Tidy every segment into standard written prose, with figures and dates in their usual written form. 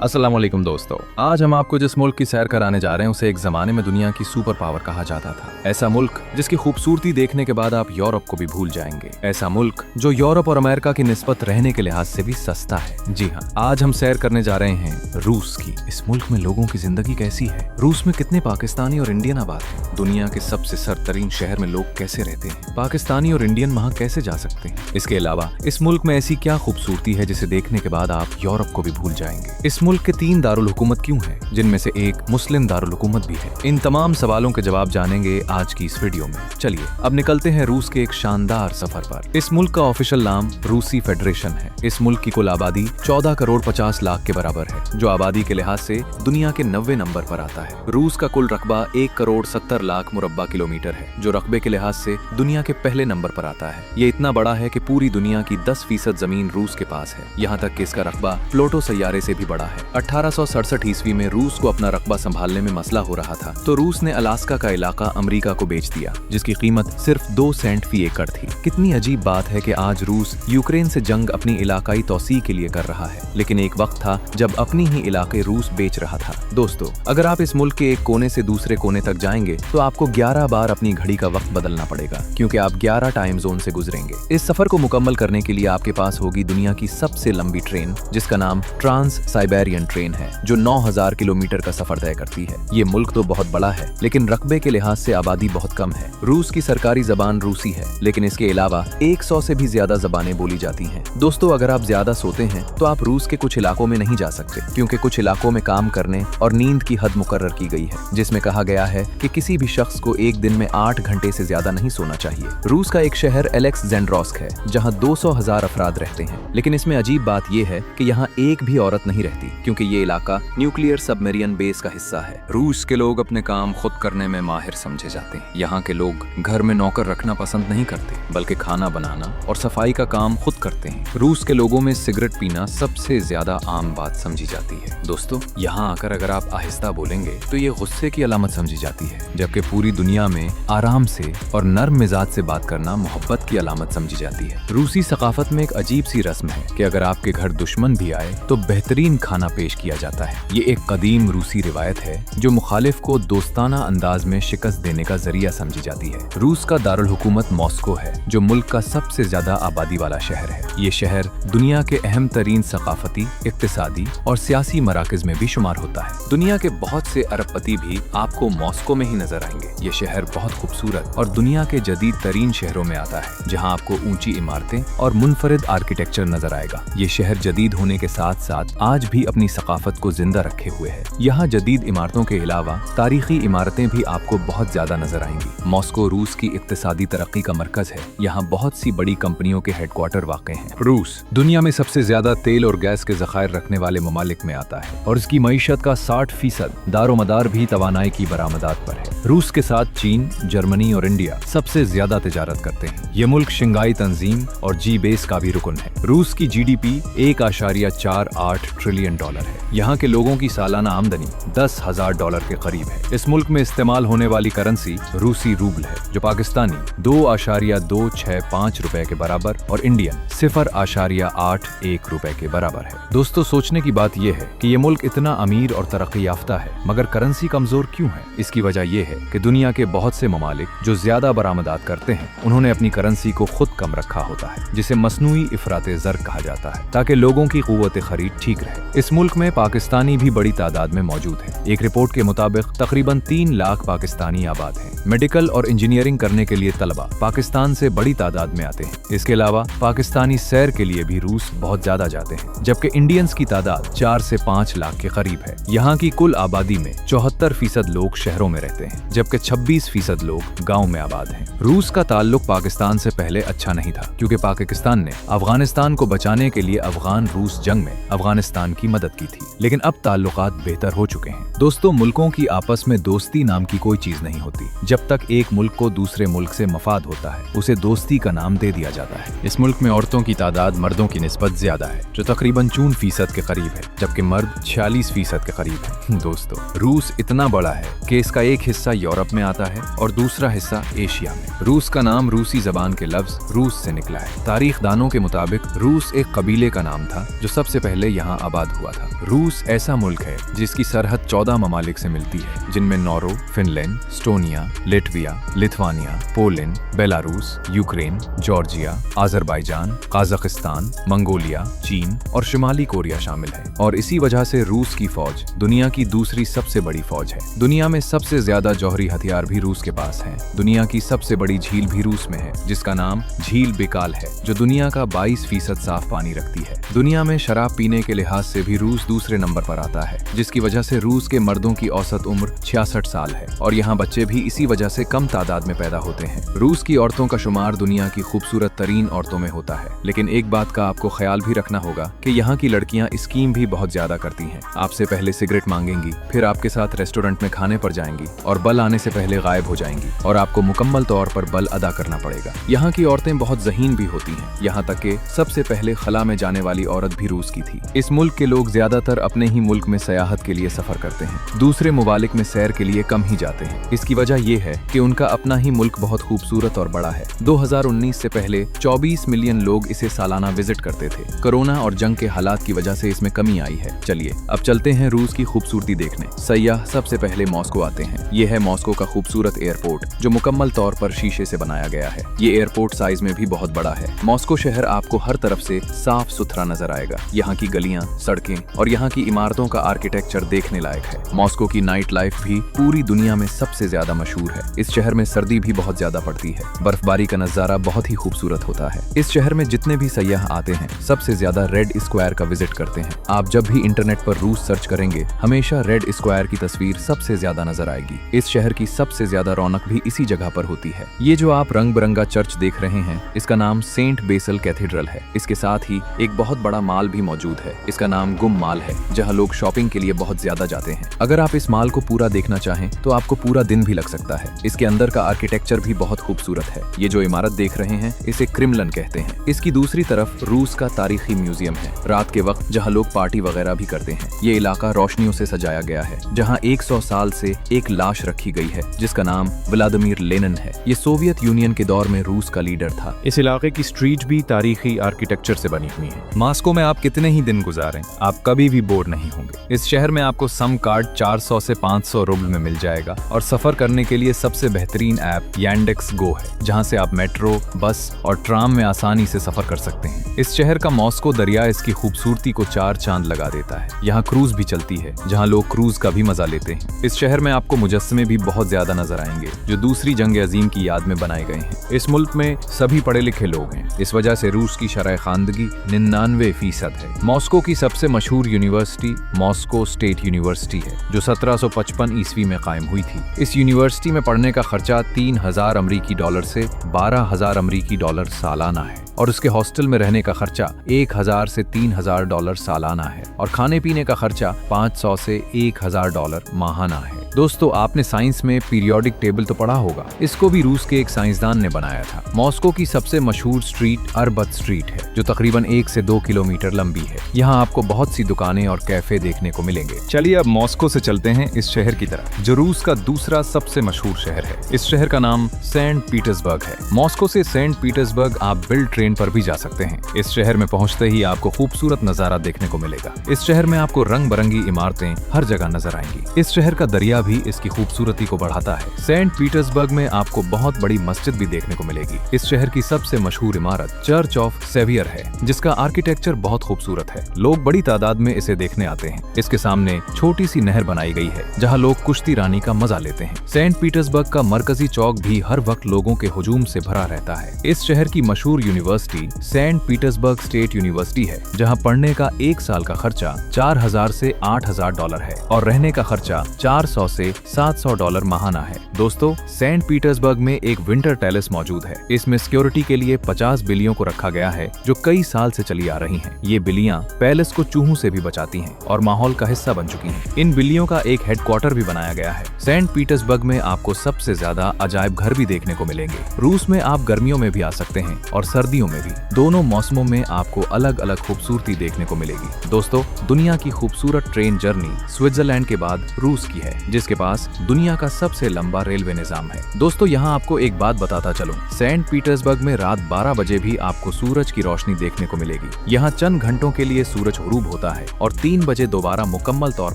अस्सलाम वालेकुम दोस्तों, आज हम आपको जिस मुल्क की सैर कराने जा रहे हैं उसे एक जमाने में दुनिया की सुपर पावर कहा जाता था। ऐसा मुल्क जिसकी खूबसूरती देखने के बाद आप यूरोप को भी भूल जाएंगे। ऐसा मुल्क जो यूरोप और अमेरिका की निस्बत रहने के लिहाज से भी सस्ता है। जी हाँ, आज हम सैर करने जा रहे हैं रूस की। इस मुल्क में लोगों की जिंदगी कैसी है, रूस में कितने पाकिस्तानी और इंडियन आबाद हैं, दुनिया के सबसे सरतरीन शहर में लोग कैसे रहते हैं, पाकिस्तानी और इंडियन वहाँ कैसे जा सकते हैं। इसके अलावा इस मुल्क में ऐसी क्या खूबसूरती है जिसे देखने के बाद आप यूरोप को भी भूल जाएंगे। इस मुल्क के 3 दारुल हुकूमत क्यों है, जिनमें से एक मुस्लिम दारुल हुकूमत भी है। इन तमाम सवालों के जवाब जानेंगे आज की इस वीडियो में। चलिए अब निकलते हैं रूस के एक शानदार सफर पर। इस मुल्क का ऑफिशियल नाम रूसी फेडरेशन है। इस मुल्क की कुल आबादी 14 करोड़ 50 लाख के बराबर है, जो आबादी के लिहाज से दुनिया के 90 नंबर पर आता है। रूस का कुल रकबा 1 करोड़ 70 लाख मुरब्बा किलोमीटर है, जो रकबे के लिहाज से दुनिया के पहले नंबर पर आता है। ये इतना बड़ा है कि पूरी दुनिया की 10% जमीन रूस के पास है। यहाँ तक कि इसका रकबा प्लूटो सैयारे से भी बड़ा है। 1867 ईस्वी में रूस को अपना रकबा संभालने में मसला हो रहा था, तो रूस ने अलास्का का इलाका अमेरिका को बेच दिया, जिसकी कीमत सिर्फ 2 सेंट फी एकड़ थी। कितनी अजीब बात है कि आज रूस यूक्रेन से जंग अपनी इलाकाई तौसीह के लिए कर रहा है, लेकिन एक वक्त था जब अपनी ही इलाके रूस बेच रहा था। दोस्तों, अगर आप इस मुल्क के एक कोने से दूसरे कोने तक जाएंगे तो आपको 11 बार अपनी घड़ी का वक्त बदलना पड़ेगा, क्योंकि आप 11 टाइम जोन से गुजरेंगे। इस सफर को मुकम्मल करने के लिए आपके पास होगी दुनिया की सबसे लंबी ट्रेन, जिसका नाम ट्रांस साइबेरियन ट्रेन है, जो 9000 किलोमीटर का सफर तय करती है। ये मुल्क तो बहुत बड़ा है, लेकिन रकबे के लिहाज से आबादी बहुत कम है। रूस की सरकारी जबान रूसी है, लेकिन इसके अलावा 100 से भी ज्यादा जबानें बोली जाती हैं। दोस्तों, अगर आप ज्यादा सोते हैं तो आप रूस के कुछ इलाकों में नहीं जा सकते, क्योंकि कुछ इलाकों में काम करने और नींद की हद मुकर्रर की गई है, जिसमें कहा गया है कि किसी भी शख्स को एक दिन में 8 घंटे से ज्यादा नहीं सोना चाहिए। रूस का एक शहर एलेक्जेंड्रोस्क है, जहाँ 200,000 अफराद रहते हैं, लेकिन इसमें अजीब बात यह है कि यहाँ एक भी औरत नहीं रहती, क्योंकि ये इलाका न्यूक्लियर सबमरीन बेस का हिस्सा है। रूस के लोग अपने काम खुद करने में माहिर समझे जाते हैं। यहाँ के लोग घर में नौकर रखना पसंद नहीं करते, बल्कि खाना बनाना और सफाई का काम खुद करते हैं। रूस के लोगों में सिगरेट पीना सबसे ज्यादा आम बात समझी जाती है। दोस्तों, यहाँ आकर अगर आप आहिस्ता बोलेंगे तो ये गुस्से की अलामत समझी जाती है, जबकि पूरी दुनिया में आराम से और नर्म मिजाज से बात करना मोहब्बत की अलामत समझी जाती है। रूसी सकाफत में एक अजीब सी रस्म है कि अगर आपके घर दुश्मन भी आए तो बेहतरीन खाना पेश किया जाता है। ये एक कदीम रूसी रिवायत है जो मुखालिफ को दोस्ताना अंदाज में शिकस्त देने का जरिया समझी जाती है। रूस का दारुल हुकूमत मॉस्को है, जो मुल्क का सबसे ज्यादा आबादी वाला शहर है। ये शहर दुनिया के अहम तरीन सकाफती, इक्तिसादी और सियासी मराकज में भी शुमार होता है। दुनिया के बहुत से अरबपति भी आपको मॉस्को में ही नजर आएंगे। ये शहर बहुत खूबसूरत और दुनिया के जदीद तरीन शहरों में आता है, जहाँ आपको ऊंची इमारतें और मुनफरिद आर्किटेक्चर नजर आएगा। ये शहर जदीद होने के साथ साथ आज भी अपनी सकाफत को जिंदा रखे हुए है। यहाँ जदीद इमारतों के अलावा तारीखी इमारतें भी आपको बहुत ज्यादा नजर आएंगी। मॉस्को रूस की इक्तिसादी तरक्की का मरकज है। यहाँ बहुत सी बड़ी कंपनियों के हेडक्वार्टर वाक़ हैं। रूस दुनिया में सबसे ज्यादा तेल और गैस के ज़खायर रखने वाले ममालिक में आता है, और इसकी मईशत का 60% दारोमदार भी तवानाई की बरामदात पर है। रूस के साथ चीन, जर्मनी और इंडिया सबसे ज्यादा तिजारत करते हैं। ये मुल्क शंघाई तंजीम और G20 का भी रुकन है। रूस की GDP 1.48 ट्रिलियन डॉलर है। यहाँ के लोगों की सालाना आमदनी $10,000 के करीब है। इस मुल्क में इस्तेमाल होने वाली करेंसी रूसी रूबल है, जो पाकिस्तानी 2.265 रुपए के बराबर और इंडियन 0.81 रुपए के बराबर है। दोस्तों, सोचने की बात यह है कि ये मुल्क इतना अमीर और तरक्की याफ्ता है, मगर करेंसी कमजोर क्यों है? इसकी वजह यह है कि दुनिया के बहुत से ममालिक जो ज्यादा बरामदात करते हैं, उन्होंने अपनी करेंसी को खुद कम रखा होता है, जिसे मसनूई इफराते ज़र कहा जाता है, ताकि लोगों की क़ुव्वत खरीद ठीक रहे। इस मुल्क में पाकिस्तानी भी बड़ी तादाद में मौजूद है। एक रिपोर्ट के मुताबिक तकरीबन 3 लाख पाकिस्तानी आबाद हैं। मेडिकल और इंजीनियरिंग करने के लिए तलबा पाकिस्तान से बड़ी तादाद में आते हैं। इसके अलावा पाकिस्तानी सैर के लिए भी रूस बहुत ज्यादा जाते हैं, जबकि इंडियंस की तादाद 4 से 5 लाख के करीब है। यहाँ की कुल आबादी में 74% लोग शहरों में रहते हैं, जबकि 26% लोग गाँव में आबाद हैं। रूस का ताल्लुक पाकिस्तान से पहले अच्छा नहीं था, क्योंकि पाकिस्तान ने अफगानिस्तान को बचाने के लिए अफगान रूस जंग में अफगानिस्तान की मदद की थी, लेकिन अब ताल्लुकात बेहतर हो चुके हैं। दोस्तों, मुल्कों की आपस में दोस्ती नाम की कोई चीज नहीं होती। जब तक एक मुल्क को दूसरे मुल्क से मफाद होता है, उसे दोस्ती का नाम दे दिया जाता है। इस मुल्क में औरतों की तादाद मर्दों की निस्बत ज्यादा है, जो तकरीबन 54% के करीब है, जबकि मर्द 46% के करीब है। दोस्तों, रूस इतना बड़ा है कि इसका एक हिस्सा यूरोप में आता है और दूसरा हिस्सा एशिया में। रूस का नाम रूसी जबान के लफ्ज रूस से निकला है। तारीख दानों के मुताबिक रूस एक कबीले का नाम था जो सबसे पहले यहाँ आबाद हुआ हुआ था। रूस ऐसा मुल्क है जिसकी सरहद 14 ममालिक से मिलती है, जिनमें Norway, Finland, Estonia, Latvia, Lithuania, Poland, Belarus, Ukraine, Georgia, Azerbaijan, Kazakhstan, Mongolia, चीन और शुमाली कोरिया शामिल है। और इसी वजह से रूस की फौज दुनिया की दूसरी सबसे बड़ी फौज है। दुनिया में सबसे ज्यादा जौहरी हथियार भी रूस के पास हैं। दुनिया की सबसे बड़ी झील भी रूस में है, जिसका नाम झील बेकाल है, जो दुनिया का 22% साफ पानी रखती है। दुनिया में शराब पीने के लिहाज से भी रूस दूसरे नंबर पर आता है, जिसकी वजह से रूस के मर्दों की औसत उम्र 66 साल है और यहाँ बच्चे भी इसी वजह से कम तादाद में पैदा होते हैं। रूस की औरतों का शुमार दुनिया की खूबसूरत तरीन औरतों में होता है, लेकिन एक बात का आपको ख्याल भी रखना होगा कि यहाँ की लड़कियाँ स्कीम भी बहुत ज्यादा करती हैं। आपसे पहले सिगरेट मांगेंगी, फिर आपके साथ रेस्टोरेंट में खाने पर जाएंगी और बल आने से पहले गायब हो जाएंगी और आपको मुकम्मल तौर पर बल अदा करना पड़ेगा। यहाँ की औरतें बहुत ज़हीन भी होती हैं, यहाँ तक कि सबसे पहले खला में जाने वाली औरत भी रूस की थी। इस मुल्क के लोग ज्यादातर अपने ही मुल्क में सयाहत के लिए सफर करते हैं, दूसरे मुमालिक में सैर के लिए कम ही जाते हैं। इसकी वजह यह है कि उनका अपना ही मुल्क बहुत खूबसूरत और बड़ा है। 2019 से पहले 24 मिलियन लोग इसे सालाना विजिट करते थे। कोरोना और जंग के हालात की वजह से इसमें कमी आई है। चलिए अब चलते हैं रूस की खूबसूरती देखने। सयाह सबसे पहले मॉस्को आते हैं। ये है मॉस्को का खूबसूरत एयरपोर्ट, जो मुकम्मल तौर पर शीशे से बनाया गया है। ये एयरपोर्ट साइज में भी बहुत बड़ा है। मॉस्को शहर आपको हर तरफ से साफ सुथरा नजर आएगा। यहाँ की गलियां, सड़कें और यहाँ की इमारतों का आर्किटेक्चर देखने लायक है। मॉस्को की नाइट लाइफ भी पूरी दुनिया में सबसे ज्यादा मशहूर है। इस शहर में सर्दी भी बहुत ज्यादा पड़ती है। बर्फबारी का नजारा बहुत ही खूबसूरत होता है। इस शहर में जितने भी सयाह आते हैं, सबसे ज्यादा रेड स्क्वायर का विजिट करते हैं। आप जब भी इंटरनेट पर रूस सर्च करेंगे, हमेशा रेड स्क्वायर की तस्वीर सबसे ज्यादा नजर आएगी। इस शहर की सबसे ज्यादा रौनक भी इसी जगह पर होती है। ये जो आप रंग बिरंगा चर्च देख रहे हैं, इसका नाम सेंट बेसल कैथेड्रल है। इसके साथ ही एक बहुत बड़ा माल भी मौजूद है। इसका नाम गुम माल है, जहाँ लोग शॉपिंग के लिए बहुत ज्यादा जाते हैं। अगर आप इस माल को पूरा देखना चाहें तो आपको पूरा दिन भी लग सकता है। इसके अंदर का आर्किटेक्चर भी बहुत खूबसूरत है। ये जो इमारत देख रहे हैं, इसे क्रिमलन कहते हैं। इसकी दूसरी तरफ रूस का तारीखी म्यूजियम है, रात के वक्त जहाँ लोग पार्टी वगैरह भी करते हैं। ये इलाका रोशनियों से सजाया गया है, जहाँ 100 साल से एक लाश रखी गई है, जिसका नाम व्लादिमीर लेनिन है। ये सोवियत यूनियन के दौर में रूस का लीडर था। इस इलाके की स्ट्रीट भी तारीखी आर्किटेक्चर से बनी हुई है। मॉस्को में आप कितने ही दिन गुजारें, आप कभी भी बोर नहीं होंगे। इस शहर में आपको सम कार्ड 400 से 500 रुबल में मिल जाएगा और सफर करने के लिए सबसे बेहतरीन ऐप यांडेक्स गो है, जहां से आप मेट्रो, बस और ट्राम में आसानी से सफर कर सकते हैं। इस शहर का मॉस्को दरिया इसकी खूबसूरती को 4 चांद लगा देता है। यहाँ क्रूज भी चलती है, जहाँ लोग क्रूज का भी मजा लेते हैं। इस शहर में आपको मुजस्समे भी बहुत ज्यादा नजर आएंगे, जो दूसरी जंग अजीम की याद में बनाए गए हैं। इस मुल्क में सभी पढ़े लिखे लोग हैं। इस वजह से रूस की शरह खानदगी 99% है। मॉस्को की सबसे मशहूर यूनिवर्सिटी मॉस्को स्टेट यूनिवर्सिटी है, जो 1755 ईस्वी में कायम हुई थी। इस यूनिवर्सिटी में पढ़ने का खर्चा 3000 अमरीकी डॉलर से 12000 अमरीकी डॉलर सालाना है और उसके हॉस्टल में रहने का खर्चा 1000 से 3000 डॉलर सालाना है और खाने पीने का खर्चा 500 से 1000 डॉलर माहाना है। दोस्तों, आपने साइंस में पीरियोडिक टेबल तो पढ़ा होगा। इसको भी रूस के एक साइंसदान ने बनाया था। मॉस्को की सबसे मशहूर स्ट्रीट अरबत स्ट्रीट है, जो तकरीबन 1 से 2 किलोमीटर लंबी है। यहाँ आपको बहुत सी दुकानें और कैफे देखने को मिलेंगे। चलिए अब मॉस्को से चलते हैं इस शहर की तरफ, जो रूस का दूसरा सबसे मशहूर शहर है। इस शहर का नाम सेंट पीटर्सबर्ग है। मॉस्को से सेंट पीटर्सबर्ग आप बिल्ड ट्रेन पर भी जा सकते हैं। इस शहर में पहुंचते ही आपको खूबसूरत नजारा देखने को मिलेगा। इस शहर में आपको रंग बिरंगी इमारतें हर जगह नजर आएंगी। इस शहर का दरिया भी इसकी खूबसूरती को बढ़ाता है। सेंट पीटर्सबर्ग में आपको बहुत बड़ी मस्जिद भी देखने को मिलेगी। इस शहर की सबसे मशहूर इमारत चर्च ऑफ सेवियर है, जिसका आर्किटेक्चर बहुत खूबसूरत है। लोग बड़ी तादाद में इसे देखने आते हैं। इसके सामने छोटी सी नहर बनाई गई है, जहाँ लोग कुश्ती रानी का मजा लेते हैं। सेंट पीटर्सबर्ग का मरकजी चौक भी हर वक्त लोगों के हुजूम से भरा रहता है। इस शहर की मशहूर university Saint Petersburg State University है, जहाँ पढ़ने का 1 साल का खर्चा 4000 से 8000 डॉलर है और रहने का खर्चा 400 से 700 डॉलर माहाना है। दोस्तों, सेंट पीटर्सबर्ग में एक विंटर पैलेस मौजूद है। इसमें सिक्योरिटी के लिए 50 बिल्लियों को रखा गया है, जो कई साल से चली आ रही हैं। ये बिल्लियां पैलेस को चूहों से भी बचाती हैं और माहौल का हिस्सा बन चुकी हैं। इन बिल्लियों का एक हेडक्वार्टर भी बनाया गया है। सेंट पीटर्सबर्ग में आपको सबसे ज्यादा अजायब घर भी देखने को मिलेंगे। रूस में आप गर्मियों में भी आ सकते हैं और सर्दियों में भी। दोनों मौसमों में आपको अलग अलग खूबसूरती देखने को मिलेगी। दोस्तों, दुनिया की खूबसूरत ट्रेन जर्नी स्विट्जरलैंड के बाद रूस की है, जिसके पास दुनिया का सबसे लंबा रेलवे निजाम है। दोस्तों यहाँ आपको एक बात बताता चलूं, सेंट पीटर्सबर्ग में रात 12 बजे भी आपको सूरज की रोशनी देखने को मिलेगी। यहाँ चंद घंटों के लिए सूरज गुरूब होता है और 3 बजे दोबारा मुकम्मल तौर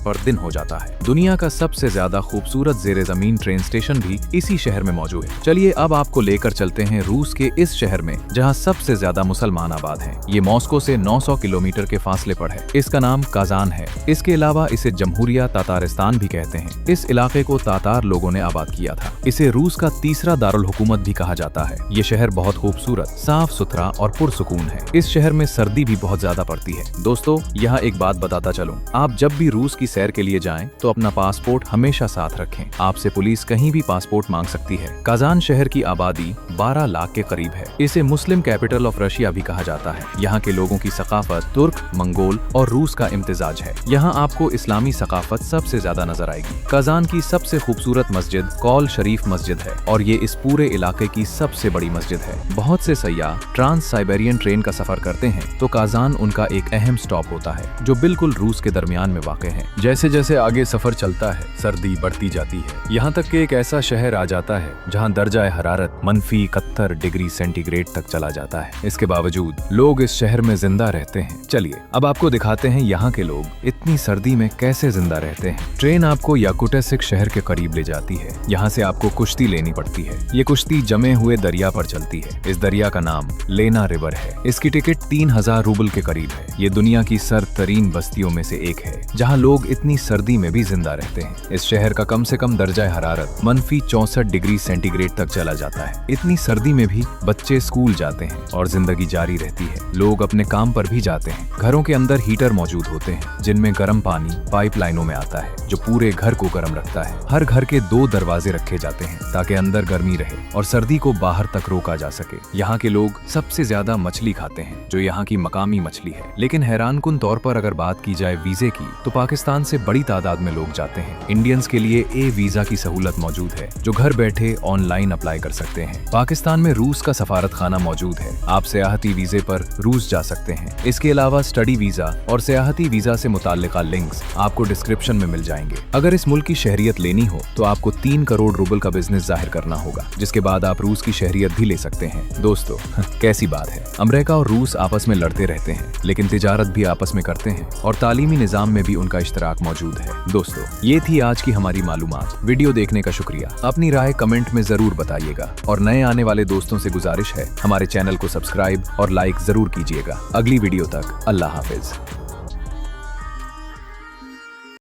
पर दिन हो जाता है। दुनिया का सबसे ज्यादा खूबसूरत जेर जमीन ट्रेन स्टेशन भी इसी शहर में मौजूद है। चलिए अब आपको लेकर चलते हैं रूस के इस शहर में जहाँ सबसे ज्यादा मुसलमान आबाद हैं। ये मॉस्को से 900 किलोमीटर के फासले पर है। इसका नाम काजान है। इसके अलावा इसे जमहूरिया तातारिस्तान भी कहते हैं। इस इलाके को तातार लोगों ने आबाद किया था। इसे रूस का तीसरा दारुल हुकूमत भी कहा जाता है। ये शहर बहुत खूबसूरत, साफ सुथरा और पुरसुकून है। इस शहर में सर्दी भी बहुत ज्यादा पड़ती है। दोस्तों यहाँ एक बात बताता चलूं, आप जब भी रूस की सैर के लिए जाएं तो अपना पासपोर्ट हमेशा साथ रखें। आपसे पुलिस कहीं भी पासपोर्ट मांग सकती है। काजान शहर की आबादी 12 लाख के करीब है। इसे मुस्लिम कैपिटल ऑफ रशिया भी कहा जाता है। यहाँ के लोगों की सकाफत तुर्क, मंगोल और रूस का इम्तिजाज है। यहाँ आपको इस्लामी सकाफत सबसे ज्यादा नजर आएगी। काजान की सबसे खूबसूरत मस्जिद कौल शरीफ मस्जिद है और ये इस पूरे इलाके की सबसे बड़ी मस्जिद है। बहुत से सयाह ट्रांस साइबेरियन ट्रेन का सफर करते हैं तो काजान उनका एक अहम स्टॉप होता है जो बिल्कुल रूस के दरमियान में वाक़ है। जैसे जैसे आगे सफर चलता है सर्दी बढ़ती जाती है, यहाँ तक कि एक ऐसा शहर आ जाता है जहाँ दर्जा हरारत -71 डिग्री सेंटीग्रेड तक चला जाता है। इसके बावजूद लोग इस शहर में जिंदा रहते हैं। चलिए अब आपको दिखाते हैं यहाँ के लोग इतनी सर्दी में कैसे जिंदा रहते हैं। ट्रेन आपको याकुटेसिक शहर के करीब ले जाती है। यहाँ से आपको कुश्ती लेनी पड़ती है। ये कुश्ती जमे हुए दरिया पर चलती है। इस दरिया का नाम लेना रिवर है। इसकी टिकट 3000 रूबल के करीब है। ये दुनिया की सर्द तरीन बस्तियों में से एक है जहाँ लोग इतनी सर्दी में भी जिंदा रहते हैं। इस शहर का कम से कम दर्जा हरारत -64 डिग्री सेंटीग्रेड तक चला जाता है। इतनी सर्दी में भी बच्चे स्कूल जाते हैं और जिंदगी जारी रहती है। लोग अपने काम पर भी जाते हैं। घरों के अंदर हीटर मौजूद होते हैं जिनमें गर्म पानी पाइपलाइनों में आता है जो पूरे घर को गर्म रखता है। हर घर के 2 दरवाजे रखे जाते हैं ताकि अंदर गर्मी रहे और सर्दी को बाहर तक रोका जा सके। यहाँ के लोग सबसे ज्यादा मछली खाते हैं जो यहाँ की मकामी मछली है। लेकिन हैरानकुन तौर पर अगर बात की जाए वीजे की तो पाकिस्तान से बड़ी तादाद में लोग जाते हैं। इंडियंस के लिए ए वीजा की सहूलत मौजूद है जो घर बैठे ऑनलाइन अप्लाई कर सकते हैं। पाकिस्तान में रूस का सफारत खाना मौजूद है। आप सियाहती वीजे पर रूस जा सकते हैं। इसके अलावा स्टडी वीजा और सियाहती वीजा से मुताल्लिका लिंक्स आपको डिस्क्रिप्शन में मिल जाएंगे। अगर इस मुल्क की शहरियत लेनी हो तो आपको 3 करोड़ रूबल का बिजनेस जाहिर करना होगा, जिसके बाद आप रूस की शहरियत भी ले सकते हैं। दोस्तों कैसी बात है, अमेरिका और रूस आपस में लड़ते रहते हैं लेकिन तिजारत भी आपस में करते हैं और तालीमी निजाम में भी उनका इश्तराक मौजूद है। दोस्तों ये थी आज की हमारी मालूमात। वीडियो देखने का शुक्रिया। अपनी राय कमेंट में जरूर बताइएगा और नए आने वाले दोस्तों से गुजारिश है हमारे चैनल को सब्सक्राइब और लाइक जरूर कीजिएगा। अगली वीडियो तक अल्लाह हाफिज।